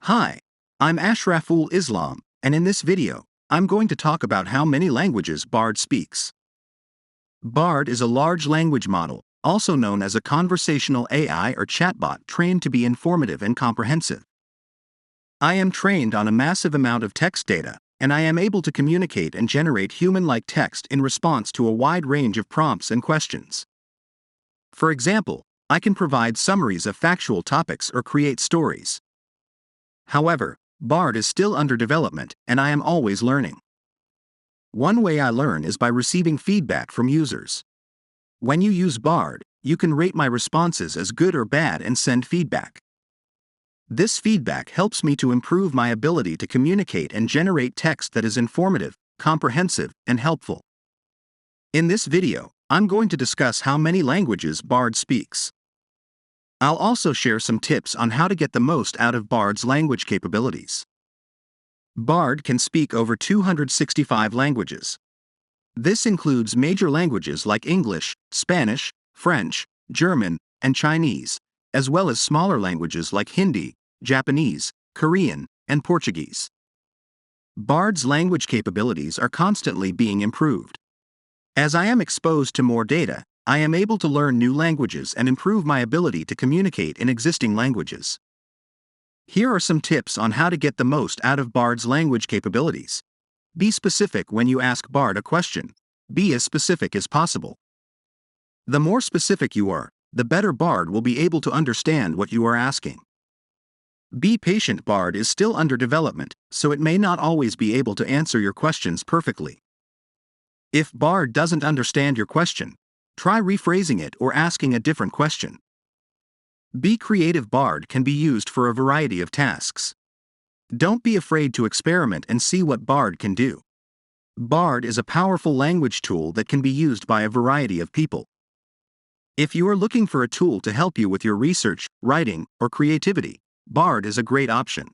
Hi, I'm Ashraful Islam, and in this video, I'm going to talk about how many languages Bard speaks. Bard is a large language model, also known as a conversational AI or chatbot trained to be informative and comprehensive. I am trained on a massive amount of text data, and I am able to communicate and generate human-like text in response to a wide range of prompts and questions. For example, I can provide summaries of factual topics or create stories. However, Bard is still under development, and I am always learning. One way I learn is by receiving feedback from users. When you use Bard, you can rate my responses as good or bad and send feedback. This feedback helps me to improve my ability to communicate and generate text that is informative, comprehensive, and helpful. In this video, I'm going to discuss how many languages Bard speaks. I'll also share some tips on how to get the most out of Bard's language capabilities. Bard can speak over 265 languages. This includes major languages like English, Spanish, French, German, and Chinese, as well as smaller languages like Hindi, Japanese, Korean, and Portuguese. Bard's language capabilities are constantly being improved. As I am exposed to more data, I am able to learn new languages and improve my ability to communicate in existing languages. Here are some tips on how to get the most out of Bard's language capabilities. Be specific when you ask Bard a question. Be as specific as possible. The more specific you are, the better Bard will be able to understand what you are asking. Be patient. Bard is still under development, so it may not always be able to answer your questions perfectly. If Bard doesn't understand your question, try rephrasing it or asking a different question. Be creative. Bard can be used for a variety of tasks. Don't be afraid to experiment and see what Bard can do. Bard is a powerful language tool that can be used by a variety of people. If you are looking for a tool to help you with your research, writing, or creativity, Bard is a great option.